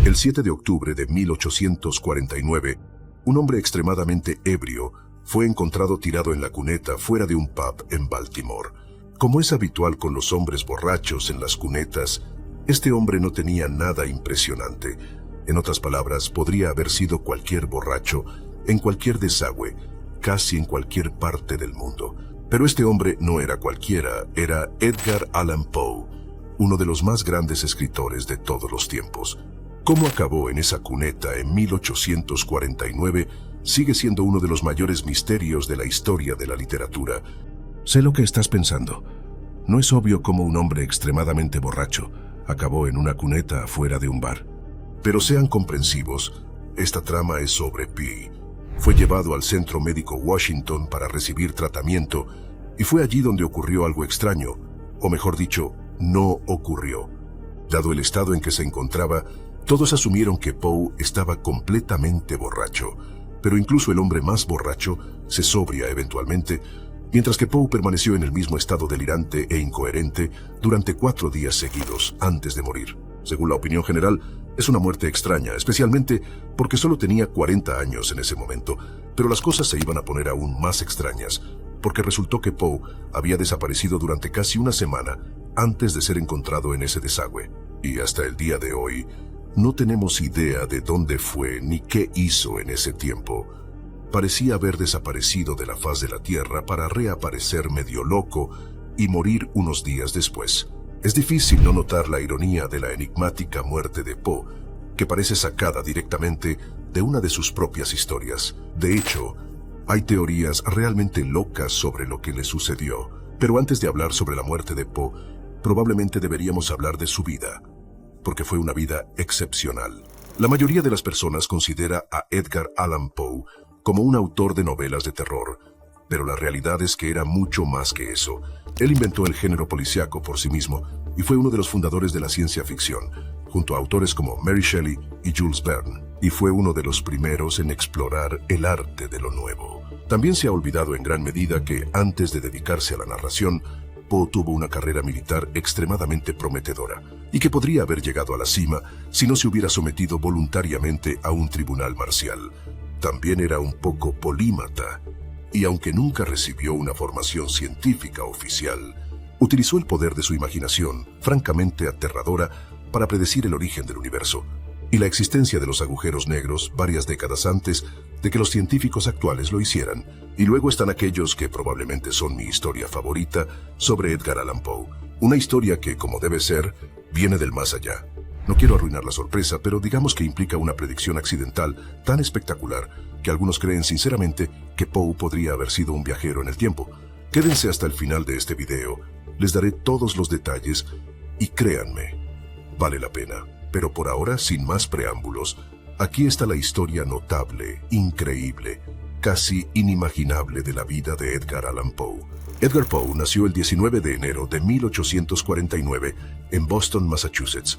El 7 de octubre de 1849, un hombre extremadamente ebrio fue encontrado tirado en la cuneta fuera de un pub en Baltimore. Como es habitual con los hombres borrachos en las cunetas, este hombre no tenía nada impresionante. En otras palabras, podría haber sido cualquier borracho, en cualquier desagüe, casi en cualquier parte del mundo. Pero este hombre no era cualquiera, era Edgar Allan Poe, uno de los más grandes escritores de todos los tiempos. Cómo acabó en esa cuneta en 1849 sigue siendo uno de los mayores misterios de la historia de la literatura. Sé lo que estás pensando. No es obvio cómo un hombre extremadamente borracho acabó en una cuneta afuera de un bar. Pero sean comprensivos, esta trama es sobre P. Fue llevado al Centro Médico Washington para recibir tratamiento y fue allí donde ocurrió algo extraño, o mejor dicho, no ocurrió. Dado el estado en que se encontraba, todos asumieron que Poe estaba completamente borracho, pero incluso el hombre más borracho se sobria eventualmente, mientras que Poe permaneció en el mismo estado delirante e incoherente durante 4 días seguidos antes de morir. Según la opinión general, es una muerte extraña, especialmente porque solo tenía 40 años en ese momento, pero las cosas se iban a poner aún más extrañas, porque resultó que Poe había desaparecido durante casi una semana antes de ser encontrado en ese desagüe, y hasta el día de hoy no tenemos idea de dónde fue ni qué hizo en ese tiempo. Parecía haber desaparecido de la faz de la tierra para reaparecer medio loco y morir unos días después. Es difícil no notar la ironía de la enigmática muerte de Poe, que parece sacada directamente de una de sus propias historias. De hecho, hay teorías realmente locas sobre lo que le sucedió. Pero antes de hablar sobre la muerte de Poe, probablemente deberíamos hablar de su vida, porque fue una vida excepcional. La mayoría de las personas considera a Edgar Allan Poe como un autor de novelas de terror, pero la realidad es que era mucho más que eso. Él inventó el género policíaco por sí mismo y fue uno de los fundadores de la ciencia ficción, junto a autores como Mary Shelley y Jules Verne, y fue uno de los primeros en explorar el arte de lo nuevo. También se ha olvidado en gran medida que, antes de dedicarse a la narración, Poe tuvo una carrera militar extremadamente prometedora y que podría haber llegado a la cima si no se hubiera sometido voluntariamente a un tribunal marcial. También era un poco polímata, y aunque nunca recibió una formación científica oficial, utilizó el poder de su imaginación, francamente aterradora, para predecir el origen del universo y la existencia de los agujeros negros varias décadas antes de que los científicos actuales lo hicieran. Y luego están aquellos que probablemente son mi historia favorita sobre Edgar Allan Poe, una historia que, como debe ser, viene del más allá. No quiero arruinar la sorpresa, pero digamos que implica una predicción accidental tan espectacular que algunos creen sinceramente que Poe podría haber sido un viajero en el tiempo. Quédense hasta el final de este video, les daré todos los detalles y créanme, vale la pena. Pero por ahora, sin más preámbulos, aquí está la historia notable, increíble, casi inimaginable de la vida de Edgar Allan Poe. Edgar Poe nació el 19 de enero de 1849 en Boston, Massachusetts.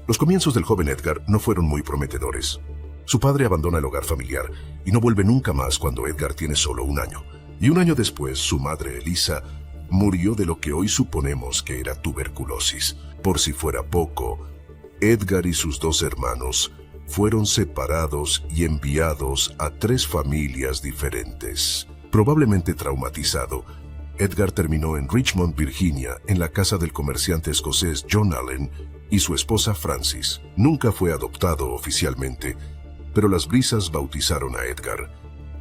Los comienzos del joven Edgar no fueron muy prometedores. Su padre abandona el hogar familiar y no vuelve nunca más cuando Edgar tiene solo 1 año. Y 1 año después, su madre, Elisa, murió de lo que hoy suponemos que era tuberculosis. Por si fuera poco, Edgar y sus 2 hermanos fueron separados y enviados a 3 familias diferentes. Probablemente traumatizado, Edgar terminó en Richmond, Virginia, en la casa del comerciante escocés John Allen y su esposa Frances. Nunca fue adoptado oficialmente, pero las brisas bautizaron a Edgar,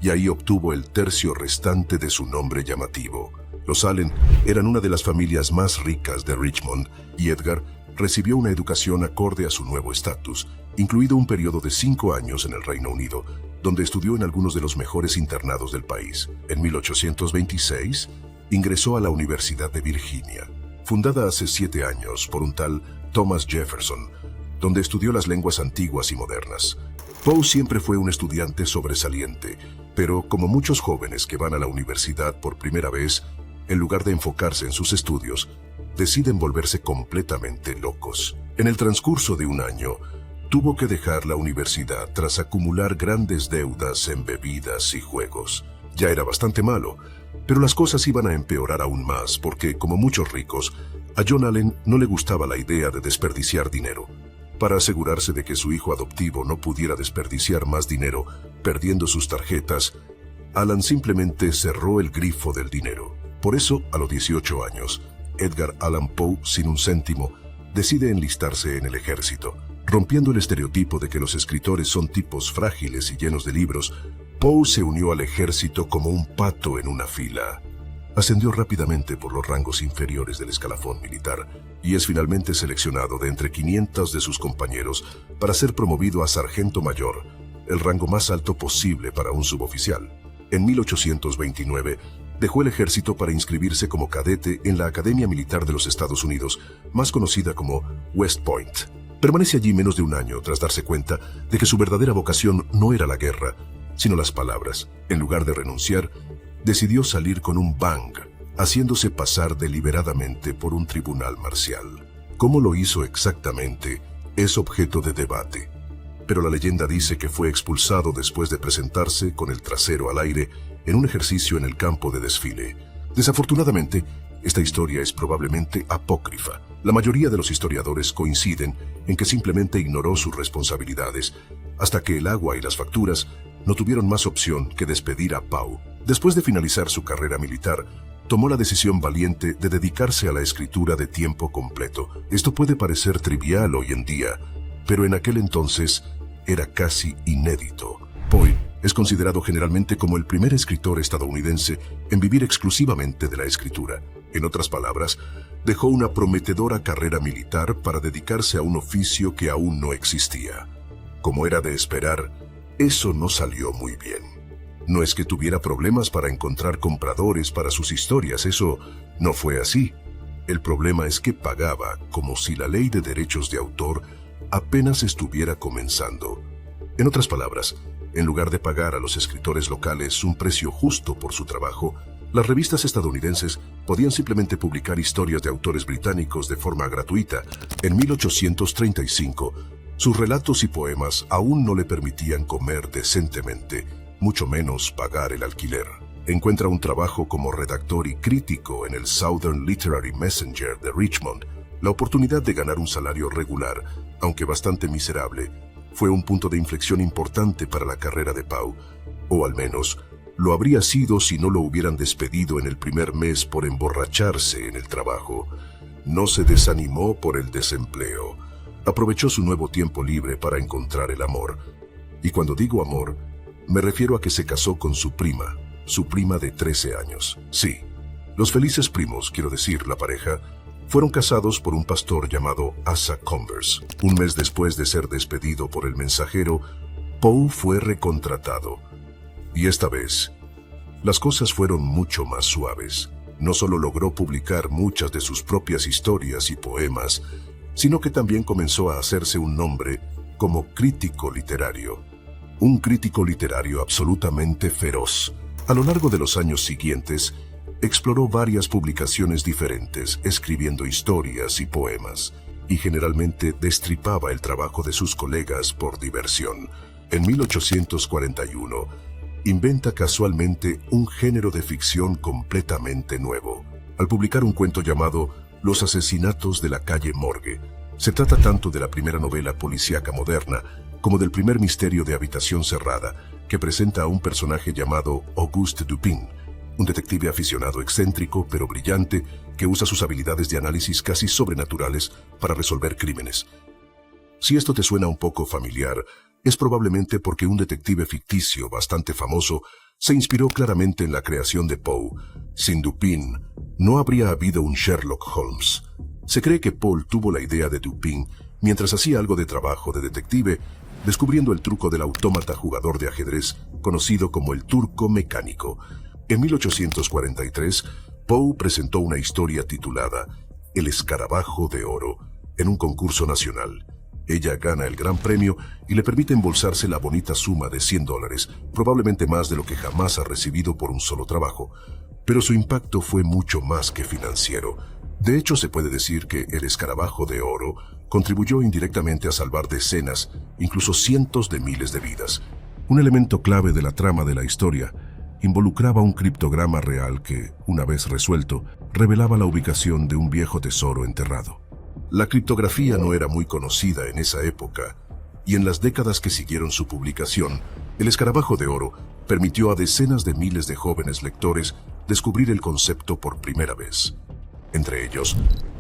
y ahí obtuvo el tercio restante de su nombre llamativo. Los Allen eran una de las familias más ricas de Richmond, y Edgar recibió una educación acorde a su nuevo estatus, incluido un periodo de 5 años en el Reino Unido, donde estudió en algunos de los mejores internados del país. En 1826, ingresó a la Universidad de Virginia, fundada hace 7 años por un tal Thomas Jefferson, donde estudió las lenguas antiguas y modernas. Poe siempre fue un estudiante sobresaliente, pero como muchos jóvenes que van a la universidad por primera vez, en lugar de enfocarse en sus estudios, deciden volverse completamente locos. En el transcurso de 1 año, tuvo que dejar la universidad tras acumular grandes deudas en bebidas y juegos. Ya era bastante malo, pero las cosas iban a empeorar aún más porque, como muchos ricos, a John Allen no le gustaba la idea de desperdiciar dinero. Para asegurarse de que su hijo adoptivo no pudiera desperdiciar más dinero perdiendo sus tarjetas, Alan simplemente cerró el grifo del dinero. Por eso, a los 18 años, Edgar Allan Poe, sin un céntimo, decide enlistarse en el ejército. Rompiendo el estereotipo de que los escritores son tipos frágiles y llenos de libros, Poe se unió al ejército como un pato en una fila. Ascendió rápidamente por los rangos inferiores del escalafón militar y es finalmente seleccionado de entre 500 de sus compañeros para ser promovido a sargento mayor, el rango más alto posible para un suboficial. En 1829, dejó el ejército para inscribirse como cadete en la Academia Militar de los Estados Unidos, más conocida como West Point. Permanece allí menos de un año tras darse cuenta de que su verdadera vocación no era la guerra, sino las palabras. En lugar de renunciar, decidió salir con un bang, haciéndose pasar deliberadamente por un tribunal marcial. Cómo lo hizo exactamente es objeto de debate, pero la leyenda dice que fue expulsado después de presentarse con el trasero al aire en un ejercicio en el campo de desfile. Desafortunadamente, esta historia es probablemente apócrifa. La mayoría de los historiadores coinciden en que simplemente ignoró sus responsabilidades, hasta que el agua y las facturas no tuvieron más opción que despedir a Poe. Después de finalizar su carrera militar, tomó la decisión valiente de dedicarse a la escritura de tiempo completo. Esto puede parecer trivial hoy en día, pero en aquel entonces era casi inédito. Poe es considerado generalmente como el primer escritor estadounidense en vivir exclusivamente de la escritura. En otras palabras, dejó una prometedora carrera militar para dedicarse a un oficio que aún no existía. Como era de esperar, eso no salió muy bien. No es que tuviera problemas para encontrar compradores para sus historias, eso no fue así. El problema es que pagaba como si la ley de derechos de autor apenas estuviera comenzando. En otras palabras, en lugar de pagar a los escritores locales un precio justo por su trabajo, las revistas estadounidenses podían simplemente publicar historias de autores británicos de forma gratuita. En 1835, sus relatos y poemas aún no le permitían comer decentemente, mucho menos pagar el alquiler. Encuentra un trabajo como redactor y crítico en el Southern Literary Messenger de Richmond. La oportunidad de ganar un salario regular, aunque bastante miserable, fue un punto de inflexión importante para la carrera de Poe, o al menos lo habría sido si no lo hubieran despedido en el primer mes por emborracharse en el trabajo. No se desanimó por el desempleo. Aprovechó su nuevo tiempo libre para encontrar el amor. Y cuando digo amor, me refiero a que se casó con su prima de 13 años. Sí, los felices primos, quiero decir, la pareja, fueron casados por un pastor llamado Asa Converse. Un mes después de ser despedido por el mensajero, Poe fue recontratado. Y esta vez, las cosas fueron mucho más suaves. No solo logró publicar muchas de sus propias historias y poemas, sino que también comenzó a hacerse un nombre como crítico literario. Un crítico literario absolutamente feroz. A lo largo de los años siguientes, exploró varias publicaciones diferentes, escribiendo historias y poemas, y generalmente destripaba el trabajo de sus colegas por diversión. En 1841, inventa casualmente un género de ficción completamente nuevo, al publicar un cuento llamado Los asesinatos de la calle Morgue. Se trata tanto de la primera novela policíaca moderna como del primer misterio de habitación cerrada, que presenta a un personaje llamado Auguste Dupin, un detective aficionado excéntrico pero brillante que usa sus habilidades de análisis casi sobrenaturales para resolver crímenes. Si esto te suena un poco familiar, es probablemente porque un detective ficticio bastante famoso se inspiró claramente en la creación de Poe. Sin Dupin, no habría habido un Sherlock Holmes. Se cree que Poe tuvo la idea de Dupin mientras hacía algo de trabajo de detective, descubriendo el truco del autómata jugador de ajedrez conocido como el turco mecánico. En 1843, Poe presentó una historia titulada El escarabajo de oro en un concurso nacional. Ella gana el gran premio y le permite embolsarse la bonita suma de $100, probablemente más de lo que jamás ha recibido por un solo trabajo. Pero su impacto fue mucho más que financiero. De hecho, se puede decir que el escarabajo de oro contribuyó indirectamente a salvar decenas, incluso cientos de miles de vidas. Un elemento clave de la trama de la historia involucraba un criptograma real que, una vez resuelto, revelaba la ubicación de un viejo tesoro enterrado. La criptografía no era muy conocida en esa época, y en las décadas que siguieron su publicación, El Escarabajo de Oro permitió a decenas de miles de jóvenes lectores descubrir el concepto por primera vez. Entre ellos,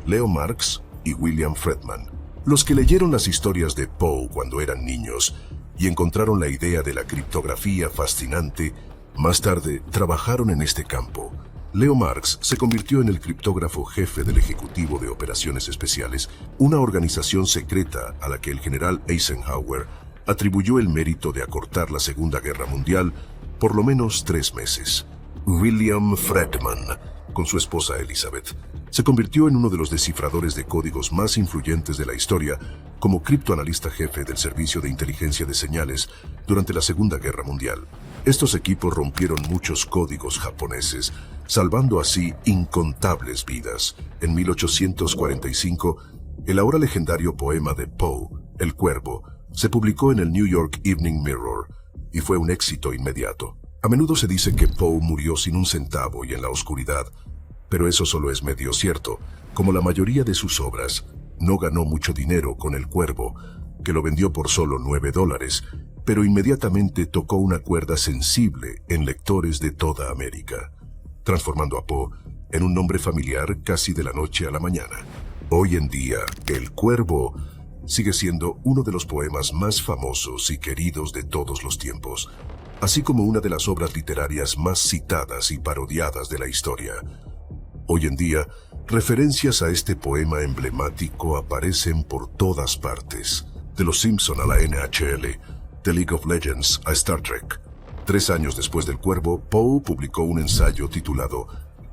Leo Marx y William Friedman, los que leyeron las historias de Poe cuando eran niños y encontraron la idea de la criptografía fascinante, más tarde trabajaron en este campo. Leo Marx se convirtió en el criptógrafo jefe del Ejecutivo de Operaciones Especiales, una organización secreta a la que el general Eisenhower atribuyó el mérito de acortar la Segunda Guerra Mundial por lo menos 3 meses. William Friedman, con su esposa Elizabeth, se convirtió en uno de los descifradores de códigos más influyentes de la historia como criptoanalista jefe del Servicio de Inteligencia de Señales durante la Segunda Guerra Mundial. Estos equipos rompieron muchos códigos japoneses, salvando así incontables vidas. En 1845, el ahora legendario poema de Poe, El Cuervo, se publicó en el New York Evening Mirror y fue un éxito inmediato. A menudo se dice que Poe murió sin un centavo y en la oscuridad, pero eso solo es medio cierto. Como la mayoría de sus obras, no ganó mucho dinero con El Cuervo, que lo vendió por solo $9, pero inmediatamente tocó una cuerda sensible en lectores de toda América, transformando a Poe en un nombre familiar casi de la noche a la mañana. Hoy en día, El Cuervo sigue siendo uno de los poemas más famosos y queridos de todos los tiempos, así como una de las obras literarias más citadas y parodiadas de la historia. Hoy en día, referencias a este poema emblemático aparecen por todas partes, de Los Simpson a la NHL, de League of Legends a Star Trek. 3 años después del Cuervo, Poe publicó un ensayo titulado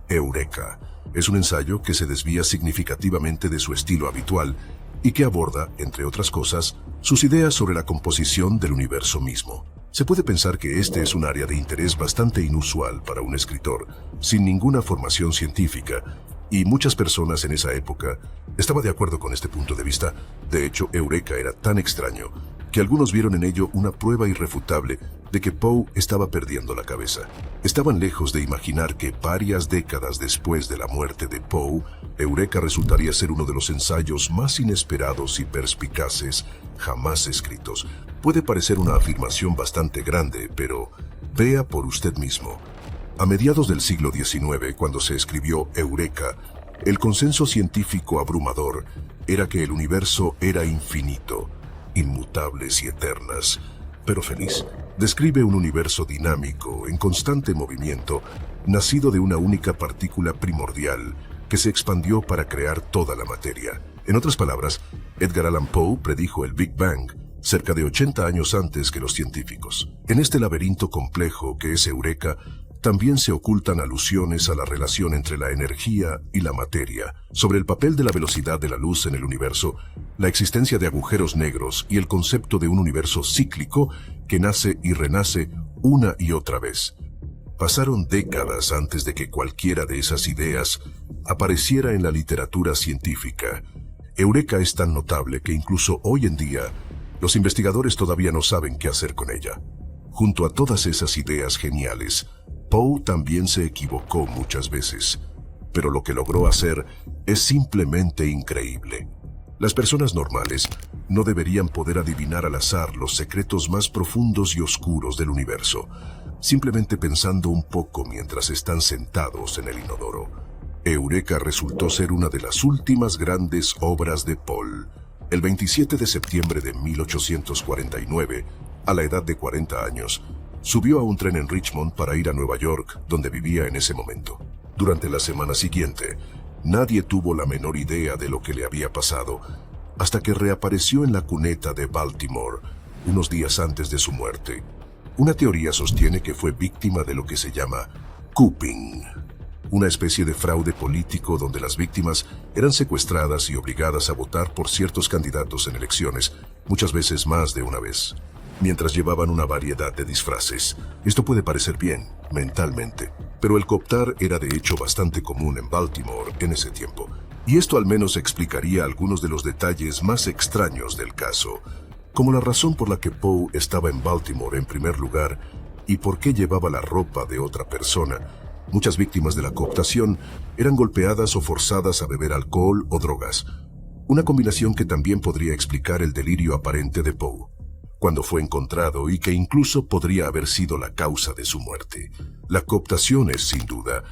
Eureka. Es un ensayo que se desvía significativamente de su estilo habitual y que aborda, entre otras cosas, sus ideas sobre la composición del universo mismo. Se puede pensar que este es un área de interés bastante inusual para un escritor, sin ninguna formación científica, y muchas personas en esa época estaban de acuerdo con este punto de vista. De hecho, Eureka era tan extraño que algunos vieron en ello una prueba irrefutable de que Poe estaba perdiendo la cabeza. Estaban lejos de imaginar que varias décadas después de la muerte de Poe, Eureka resultaría ser uno de los ensayos más inesperados y perspicaces jamás escritos. Puede parecer una afirmación bastante grande, pero vea por usted mismo. A mediados del siglo XIX, cuando se escribió Eureka, el consenso científico abrumador era que el universo era infinito, inmutables y eternas, pero feliz. Describe un universo dinámico, en constante movimiento, nacido de una única partícula primordial que se expandió para crear toda la materia. En otras palabras, Edgar Allan Poe predijo el Big Bang cerca de 80 años antes que los científicos. En este laberinto complejo que es Eureka, también se ocultan alusiones a la relación entre la energía y la materia, sobre el papel de la velocidad de la luz en el universo, la existencia de agujeros negros y el concepto de un universo cíclico que nace y renace una y otra vez. Pasaron décadas antes de que cualquiera de esas ideas apareciera en la literatura científica. Eureka es tan notable que incluso hoy en día los investigadores todavía no saben qué hacer con ella. Junto a todas esas ideas geniales, Poe también se equivocó muchas veces, pero lo que logró hacer es simplemente increíble. Las personas normales no deberían poder adivinar al azar los secretos más profundos y oscuros del universo, simplemente pensando un poco mientras están sentados en el inodoro. Eureka resultó ser una de las últimas grandes obras de Poe. El 27 de septiembre de 1849, a la edad de 40 años, subió a un tren en Richmond para ir a Nueva York, donde vivía en ese momento. Durante la semana siguiente, nadie tuvo la menor idea de lo que le había pasado, hasta que reapareció en la cuneta de Baltimore, unos días antes de su muerte. Una teoría sostiene que fue víctima de lo que se llama cupping, una especie de fraude político donde las víctimas eran secuestradas y obligadas a votar por ciertos candidatos en elecciones, muchas veces más de una vez, mientras llevaban una variedad de disfraces. Esto puede parecer bien, mentalmente, pero el cooptar era de hecho bastante común en Baltimore en ese tiempo, y esto al menos explicaría algunos de los detalles más extraños del caso, como la razón por la que Poe estaba en Baltimore en primer lugar y por qué llevaba la ropa de otra persona. Muchas víctimas de la cooptación eran golpeadas o forzadas a beber alcohol o drogas. Una combinación que también podría explicar el delirio aparente de Poe cuando fue encontrado y que incluso podría haber sido la causa de su muerte. La cooptación es, sin duda,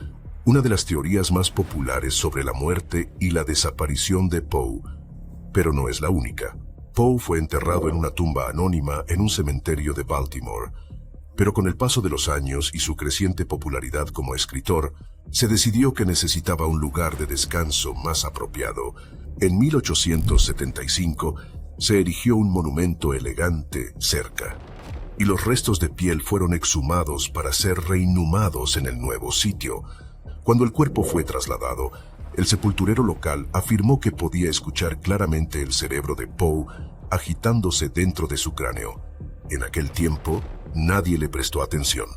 una de las teorías más populares sobre la muerte y la desaparición de Poe, pero no es la única. Poe fue enterrado en una tumba anónima en un cementerio de Baltimore, pero con el paso de los años y su creciente popularidad como escritor, se decidió que necesitaba un lugar de descanso más apropiado. En 1875 se erigió un monumento elegante cerca, y los restos de piel fueron exhumados para ser reinhumados en el nuevo sitio. Cuando el cuerpo fue trasladado, el sepulturero local afirmó que podía escuchar claramente el cerebro de Poe agitándose dentro de su cráneo. En aquel tiempo, nadie le prestó atención,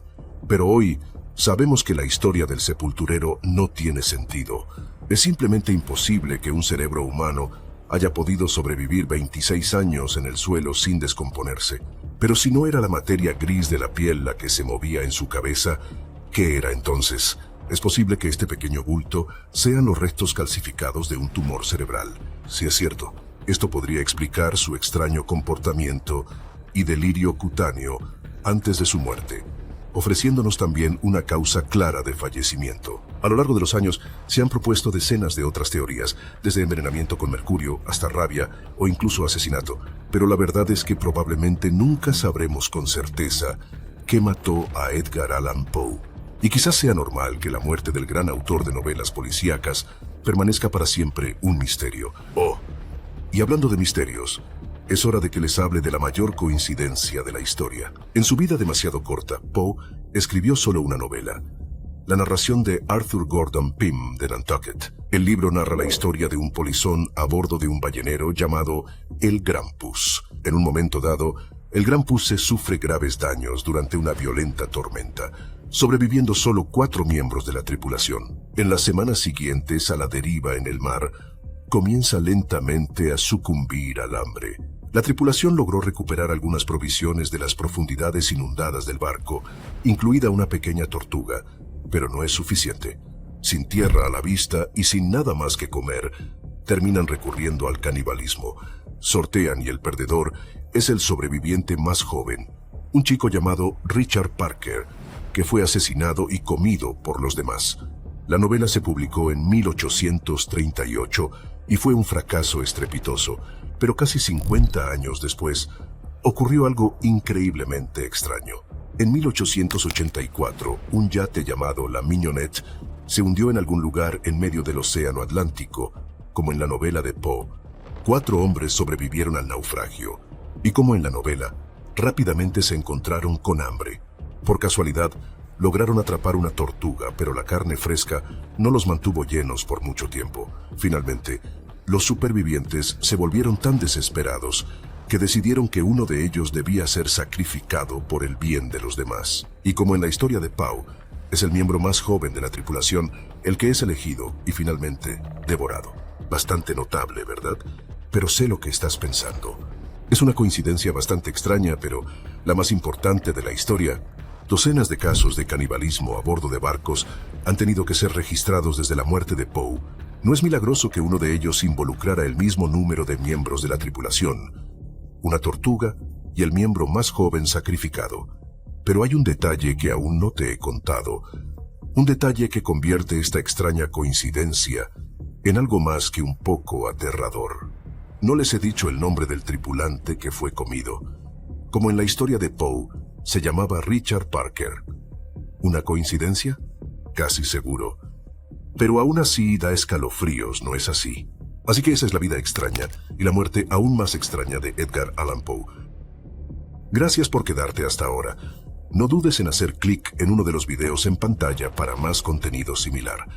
pero hoy sabemos que la historia del sepulturero no tiene sentido. Es simplemente imposible que un cerebro humano haya podido sobrevivir 26 años en el suelo sin descomponerse. Pero si no era la materia gris de la piel la que se movía en su cabeza, ¿qué era entonces? Es posible que este pequeño bulto sean los restos calcificados de un tumor cerebral. Si es cierto, esto podría explicar su extraño comportamiento y delirio cutáneo antes de su muerte, ofreciéndonos también una causa clara de fallecimiento. A lo largo de los años se han propuesto decenas de otras teorías, desde envenenamiento con mercurio hasta rabia o incluso asesinato, pero la verdad es que probablemente nunca sabremos con certeza qué mató a Edgar Allan Poe. Y quizás sea normal que la muerte del gran autor de novelas policíacas permanezca para siempre un misterio. Oh, y hablando de misterios, es hora de que les hable de la mayor coincidencia de la historia. En su vida demasiado corta, Poe escribió solo una novela, la narración de Arthur Gordon Pym de Nantucket. El libro narra la historia de un polizón a bordo de un ballenero llamado el Grampus. En un momento dado, el Grampus sufre graves daños durante una violenta tormenta, sobreviviendo solo 4 miembros de la tripulación. En las semanas siguientes a la deriva en el mar, comienza lentamente a sucumbir al hambre. La tripulación logró recuperar algunas provisiones de las profundidades inundadas del barco, incluida una pequeña tortuga, pero no es suficiente. Sin tierra a la vista y sin nada más que comer, terminan recurriendo al canibalismo. Sortean y el perdedor es el sobreviviente más joven, un chico llamado Richard Parker, que fue asesinado y comido por los demás. La novela se publicó en 1838 y fue un fracaso estrepitoso, pero casi 50 años después ocurrió algo increíblemente extraño. En 1884, un yate llamado la Mignonette se hundió en algún lugar en medio del océano Atlántico, como en la novela de Poe. 4 hombres sobrevivieron al naufragio, y como en la novela, rápidamente se encontraron con hambre. Por casualidad, lograron atrapar una tortuga, pero la carne fresca no los mantuvo llenos por mucho tiempo. Finalmente, los supervivientes se volvieron tan desesperados que decidieron que uno de ellos debía ser sacrificado por el bien de los demás. Y como en la historia de Poe, es el miembro más joven de la tripulación el que es elegido y finalmente devorado. Bastante notable, ¿verdad? Pero sé lo que estás pensando. Es una coincidencia bastante extraña, pero la más importante de la historia. Docenas de casos de canibalismo a bordo de barcos han tenido que ser registrados desde la muerte de Poe. No es milagroso que uno de ellos involucrara el mismo número de miembros de la tripulación, una tortuga y el miembro más joven sacrificado. Pero hay un detalle que aún no te he contado, un detalle que convierte esta extraña coincidencia en algo más que un poco aterrador. No les he dicho el nombre del tripulante que fue comido. Como en la historia de Poe, se llamaba Richard Parker. ¿Una coincidencia? Casi seguro. Pero aún así da escalofríos, ¿no es así? Así que esa es la vida extraña y la muerte aún más extraña de Edgar Allan Poe. Gracias por quedarte hasta ahora. No dudes en hacer clic en uno de los videos en pantalla para más contenido similar.